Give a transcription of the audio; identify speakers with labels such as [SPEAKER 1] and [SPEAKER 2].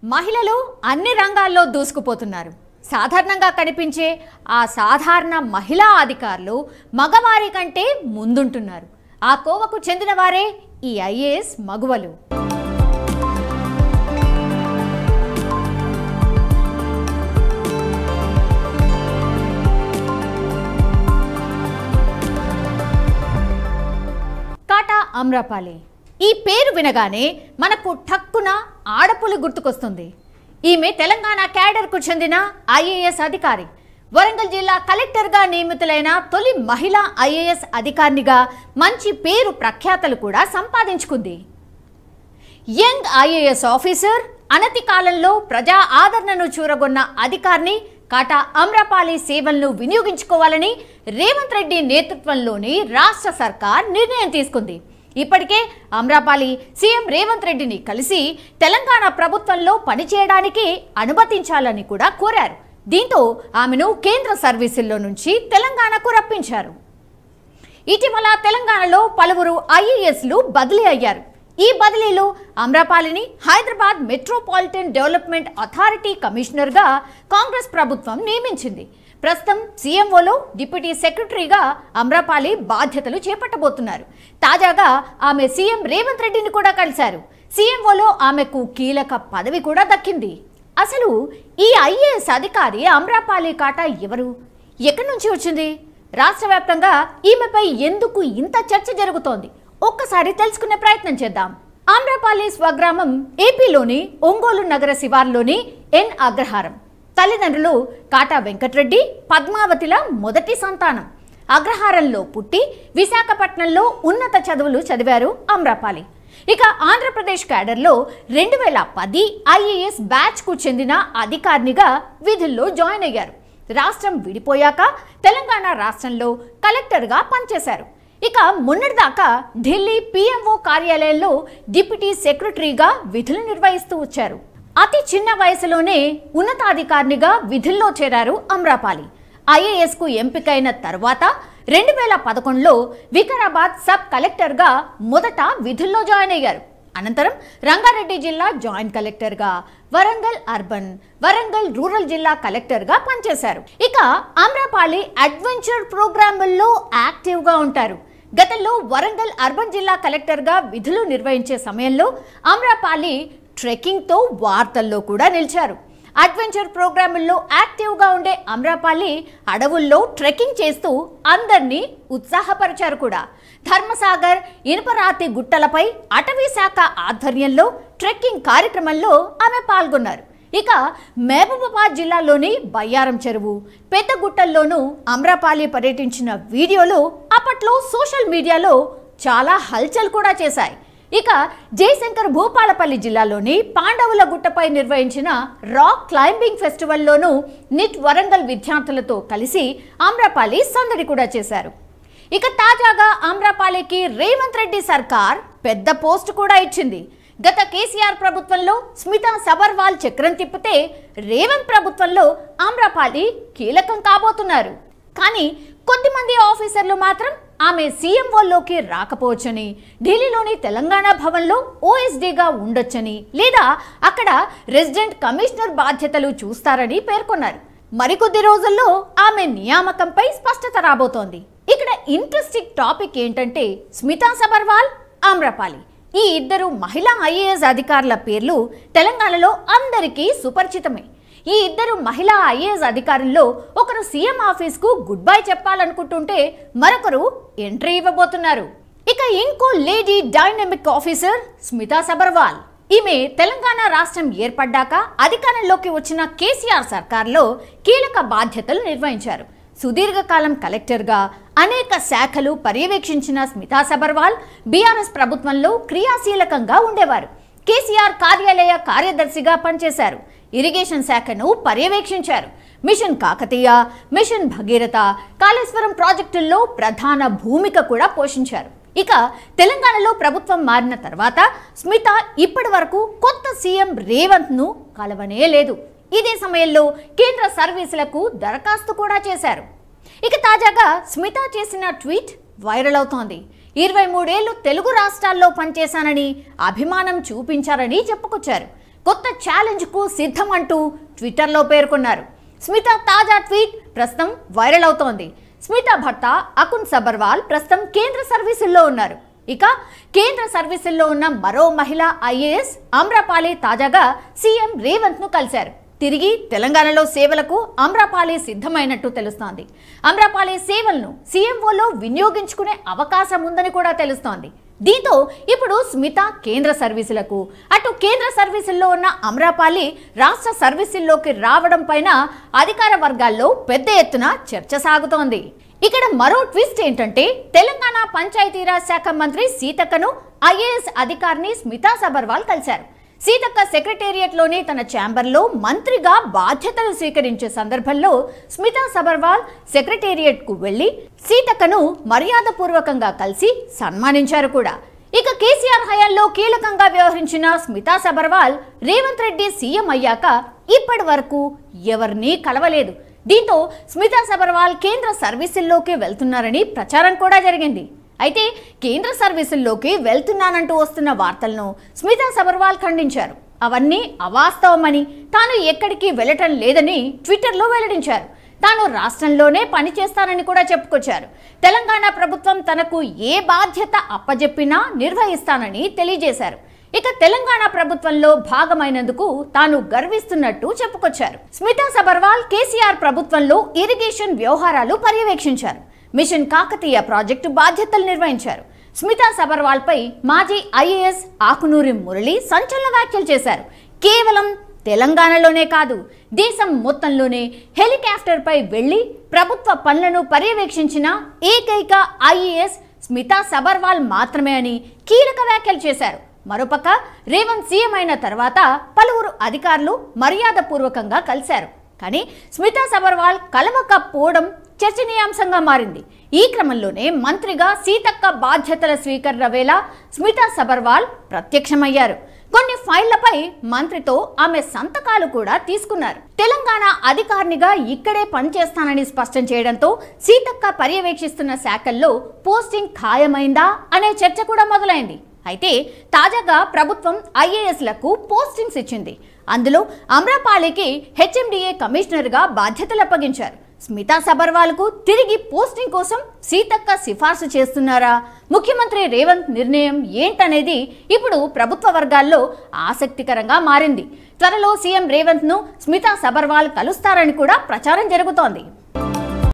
[SPEAKER 1] మహిళలు అన్ని రంగాల్లో దూసుకుపోతున్నారు. సాధారణంగా కనిపించే ఆ సాధారణ మహిళా అధికారులు మగవారి కంటే ముందుంటున్నారు. ఆ కోవకు చెందిన వారే ఈ ఐఏఎస్ మగువలు. కాటా అమ్రపాలి. ఈ పేరు వినగానే మనకు ఠక్కున ఆడపులి గుర్తుకొస్తుంది. ఈమె తెలంగాణ క్యాడర్కు చెందిన ఐఏఎస్ అధికారి. వరంగల్ జిల్లా కలెక్టర్గా నియమితులైన తొలి మహిళా ఐఏఎస్ అధికారినిగా మంచి పేరు ప్రఖ్యాతలు కూడా సంపాదించుకుంది. యంగ్ ఐఏఎస్ ఆఫీసర్, అనతి కాలంలో ప్రజా ఆదరణను చూరగొన్న అధికారిని కాటా అమ్రపాలి సేవలను వినియోగించుకోవాలని రేవంత్ రెడ్డి నేతృత్వంలోని రాష్ట్ర సర్కార్ నిర్ణయం తీసుకుంది. ఇప్పటికే అమ్రపాలి సీఎం రేవంత్ రెడ్డిని కలిసి తెలంగాణ ప్రభుత్వంలో పనిచేయడానికి అనుమతించాలని కూడా కోరారు. దీంతో ఆమెను కేంద్ర సర్వీసుల్లో నుంచి తెలంగాణకు రప్పించారు. ఇటీవల తెలంగాణలో పలువురు ఐఏఎస్లు బదిలీ అయ్యారు. ఈ బదిలీలో అమ్రపాలిని హైదరాబాద్ మెట్రోపాలిటన్ డెవలప్మెంట్ అథారిటీ కమిషనర్గా కాంగ్రెస్ ప్రభుత్వం నియమించింది. ప్రస్తుతం సీఎంఓలో డిప్యూటీ సెక్రటరీగా అమ్రపాలి బాధ్యతలు చేపట్టబోతున్నారు. తాజాగా ఆమె సీఎం రేవంత్ రెడ్డిని కూడా కలిశారు. సీఎంఓలో ఆమెకు కీలక పదవి కూడా దక్కింది. అసలు ఈ ఐఏఎస్ అధికారి అమ్రపాలి కాటా ఎవరు, ఎక్కడి నుంచి వచ్చింది, రాష్ట్ర వ్యాప్తంగా ఈమెపై ఎందుకు ఇంత చర్చ జరుగుతోంది, ఒక్కసారి తెలుసుకునే ప్రయత్నం చేద్దాం. అమ్రపాలి స్వగ్రామం ఏపీలోని ఒంగోలు నగర శివార్లోని ఎన్ అగ్రహారం. తల్లిదండ్రులు కాటా వెంకటరెడ్డి, పద్మావతిల మొదటి సంతానం. అగ్రహారంలో పుట్టి విశాఖపట్నంలో ఉన్నత చదువులు చదివారు అమ్రపాలి. ఇక ఆంధ్రప్రదేశ్ క్యాడర్లో 2010 ఐఏఎస్ బ్యాచ్కు చెందిన అధికారినిగా విధుల్లో జాయిన్ అయ్యారు. రాష్ట్రం విడిపోయాక తెలంగాణ రాష్ట్రంలో కలెక్టర్గా పనిచేశారు. ఇక మొన్నటిదాకా ఢిల్లీ పిఎంఓ కార్యాలయంలో డిప్యూటీ సెక్రటరీగా విధులు నిర్వహిస్తూ వచ్చారు. అతి చిన్న వయసులోనే ఉన్నతాధికారినిగా విధుల్లో చేరారు అమ్రపాలి. ఐఏఎస్కు ఎంపికైన తర్వాత 2011లో వికారాబాద్ సబ్ కలెక్టర్గా మొదట విధుల్లో జాయిన్ అయ్యారు. అనంతరం రంగారెడ్డి జిల్లా జాయింట్ కలెక్టర్గా, వరంగల్ అర్బన్, వరంగల్ రూరల్ జిల్లా కలెక్టర్గా పనిచేశారు. ఇక అమ్రపాలి అడ్వెంచర్ ప్రోగ్రాముల్లో యాక్టివ్గా ఉంటారు. గతంలో వరంగల్ అర్బన్ జిల్లా కలెక్టర్గా విధులు నిర్వహించే సమయంలో అమ్రపాలి ట్రెక్కింగ్తో వార్తల్లో కూడా నిలిచారు. అడ్వెంచర్ ప్రోగ్రాముల్లో యాక్టివ్గా ఉండే అమ్రపాలి అడవుల్లో ట్రెక్కింగ్ చేస్తూ అందరినీ ఉత్సాహపరిచారు కూడా. ధర్మసాగర్, ఇనుపరాతి గుట్టలపై అటవీ శాఖ ఆధ్వర్యంలో ట్రెక్కింగ్ కార్యక్రమంలో ఆమె పాల్గొన్నారు. ఇక మహబూబాబాద్ జిల్లాలోని బయ్యారం చెరువు, పెద్దగుట్టల్లోనూ అమ్రపాలి పర్యటించిన వీడియోలు అప్పట్లో సోషల్ మీడియాలో చాలా హల్చల్ కూడా చేశాయి. ఇక జయశంకర్ భూపాలపల్లి జిల్లాలోని పాండవుల గుట్టపై నిర్వహించిన రాక్ క్లైంబింగ్ ఫెస్టివల్లోనూ నిట్ వరంగల్ విద్యార్థులతో కలిసి అమ్రపాలి సందడి కూడా చేశారు. ఇక తాజాగా అమ్రపాలికి రేవంత్ రెడ్డి సర్కార్ పెద్ద పోస్ట్ కూడా ఇచ్చింది. గత కేసీఆర్ ప్రభుత్వంలో స్మితా సబర్వాల్ చక్రం తిప్పితే రేవంత్ ప్రభుత్వంలో అమ్రపాలి కీలకం కాబోతున్నారు. కానీ కొద్దిమంది ఆఫీసర్లు మాత్రం ఆమె సీఎంఓలోకి రాకపోవచ్చని, ఢిల్లీలోని తెలంగాణ భవన్లో ఓఎస్డీగా ఉండొచ్చని, లేదా అక్కడ రెసిడెంట్ కమిషనర్ బాధ్యతలు చూస్తారని పేర్కొన్నారు. మరికొద్ది రోజుల్లో ఆమె నియామకంపై స్పష్టత రాబోతోంది. ఇక్కడ ఇంట్రెస్టింగ్ టాపిక్ ఏంటంటే స్మితా సబర్వాల్, అమ్రపాలి ఈ ఇద్దరు మహిళా ఐఏఎస్ అధికారుల పేర్లు తెలంగాణలో అందరికీ సుపరిచితమే. ఈ ఇద్దరు మహిళా ఐఏఎస్ అధికారుల్లో ఒకరు సీఎం ఆఫీస్కు గుడ్ బై చెప్పాలనుకుంటుంటే మరొకరు ఎంట్రీ ఇవ్వబోతున్నారు. ఇక ఇంకో lady dynamic officer Smita Sabharwal. ఈమె తెలంగాణ రాష్ట్రం ఏర్పడ్డాక అధికారంలోకి వచ్చిన కేసీఆర్ సర్కార్లో కీలక బాధ్యతలు నిర్వహించారు. సుదీర్ఘకాలం కలెక్టర్గా అనేక శాఖలు పర్యవేక్షించిన స్మితా సబర్వాల్ బీఆర్ఎస్ ప్రభుత్వంలో క్రియాశీలకంగా ఉండేవారు. కేసీఆర్ కార్యాలయ కార్యదర్శిగా పనిచేశారు. ఇరిగేషన్ శాఖను పర్యవేక్షించారు. మిషన్ కాకతీయ, మిషన్ భగీరథ, కాళేశ్వరం ప్రాజెక్టుల్లో ప్రధాన భూమిక కూడా పోషించారు. ఇక తెలంగాణలో ప్రభుత్వం మారిన తర్వాత స్మిత ఇప్పటి వరకు కొత్త సీఎం రేవంత్ను కలవనే లేదు. ఇదే సమయంలో కేంద్ర సర్వీసులకు దరఖాస్తు కూడా చేశారు. ఇక తాజాగా స్మిత చేసిన ట్వీట్ వైరల్ అవుతోంది. 23 ఏళ్లు తెలుగు రాష్ట్రాల్లో పనిచేశానని, అభిమానం చూపించారని చెప్పుకొచ్చారు. కొత్త ఛాలెంజ్కు సిద్ధం అంటూ ట్విట్టర్లో పేర్కొన్నారు. స్మిత తాజా ట్వీట్ ప్రస్తుతం వైరల్ అవుతోంది. స్మిత భర్త అకున్ సబర్వాల్ ప్రస్తుతం కేంద్ర సర్వీసుల్లో ఉన్నారు. ఇక కేంద్ర సర్వీసుల్లో ఉన్న మరో మహిళా ఐఏఎస్ అమ్రపాలి తాజాగా సీఎం రేవంత్ ను కలిశారు. తిరిగి తెలంగాణలో సేవలకు అమ్రపాలి సిద్ధమైనట్టు తెలుస్తోంది. అమ్రపాలి సేవలను సీఎంఓలో వినియోగించుకునే అవకాశం ఉందని కూడా తెలుస్తోంది. దీంతో ఇప్పుడు స్మిత కేంద్ర సర్వీసులకు, అటు కేంద్ర సర్వీసుల్లో ఉన్న అమ్రపాలి రాష్ట్ర సర్వీసుల్లోకి రావడం పైన అధికార వర్గాల్లో పెద్ద ఎత్తున చర్చ సాగుతోంది. ఇక్కడ మరో ట్విస్ట్ ఏంటంటే తెలంగాణ పంచాయతీరాజ్ శాఖ మంత్రి సీతక్కను ఐఏఎస్ అధికారిని స్మితా సబర్వాల్ కలిశారు. సీతక్క సెక్రటేరియట్లోని తన ఛాంబర్లో మంత్రిగా బాధ్యతలు స్వీకరించే సందర్భంలో స్మితా సబర్వాల్ సెక్రటేరియట్కు వెళ్లి సీతక్కను మర్యాదపూర్వకంగా కలిసి సన్మానించారు కూడా. ఇక కేసీఆర్ హయాంలో కీలకంగా వ్యవహరించిన స్మితా సబర్వాల్ రేవంత్ రెడ్డి సీఎం అయ్యాక ఇప్పటి వరకు ఎవరినీ కలవలేదు. దీంతో స్మితా సబర్వాల్ కేంద్ర సర్వీసుల్లోకి వెళ్తున్నారని ప్రచారం కూడా జరిగింది. అయితే కేంద్ర సర్వీసుల్లోకి వెళ్తున్నానంటూ వస్తున్న వార్తలను స్మితా సబర్వాల్ ఖండించారు. అవన్నీ అవాస్తవమని, తాను ఎక్కడికి వెళ్ళటం లేదని ట్విట్టర్లో వెల్లడించారు. తాను రాష్ట్రంలోనే పనిచేస్తానని కూడా చెప్పుకొచ్చారు. తెలంగాణ ప్రభుత్వం తనకు ఏ బాధ్యత అప్పజెప్పినా నిర్వహిస్తానని తెలియజేశారు. ఇక తెలంగాణ ప్రభుత్వంలో భాగమైనందుకు తాను గర్విస్తున్నట్టు చెప్పుకొచ్చారు. స్మితా సబర్వాల్ కేసీఆర్ ప్రభుత్వంలో ఇరిగేషన్ వ్యవహారాలు పర్యవేక్షించారు. మిషన్ కాకతీయ ప్రాజెక్టు బాధ్యతలు నిర్వహించారు. స్మితా సబర్వాల్ పై మాజీ ఐఏఎస్ ఆకునూరి మురళి సంచలన వ్యాఖ్యలు చేశారు. కేవలం తెలంగాణలోనే కాదు, దేశం మొత్తంలోనే హెలికాప్టర్ పై వెళ్లి ప్రభుత్వ పనులను పర్యవేక్షించిన ఏకైక ఐఏఎస్ స్మితా సబర్వాల్ మాత్రమే అని కీలక వ్యాఖ్యలు చేశారు. మరోపక్క రేవంత్ సీఎం అయిన తర్వాత పలువురు అధికారులు మర్యాదపూర్వకంగా కలిశారు. కానీ స్మితా సబర్వాల్ కలవకపోవడం చర్చనీయాంశంగా మారింది. ఈ క్రమంలోనే మంత్రిగా సీతక్క బాధ్యతల స్వీకరణ వేళ స్మితా సబర్వాల్ ప్రత్యక్షమయ్యారు. కొన్ని ఫైళ్లపై మంత్రితో ఆమె సంతకాలు కూడా తీసుకున్నారు. తెలంగాణ అధికారినిగా ఇక్కడే పనిచేస్తానని స్పష్టం చేయడంతో సీతక్క పర్యవేక్షిస్తున్న శాఖల్లో పోస్టింగ్ ఖాయమైందా అనే చర్చ కూడా మొదలైంది. అయితే తాజాగా ప్రభుత్వం ఐఏఎస్లకు పోస్టింగ్స్ ఇచ్చింది. అందులో అమ్రపాలికి హెచ్ఎండిఏ కమిషనర్గా బాధ్యతలు అప్పగించారు. స్మితా సబర్వాల్కు తిరిగి పోస్టింగ్ కోసం సీతక్క సిఫార్సు చేస్తున్నారా? ముఖ్యమంత్రి రేవంత్ నిర్ణయం ఏంటనేది ఇప్పుడు ప్రభుత్వ వర్గాల్లో ఆసక్తికరంగా మారింది. త్వరలో సీఎం రేవంత్ ను స్మితా సబర్వాల్ కలుస్తారని కూడా ప్రచారం జరుగుతోంది.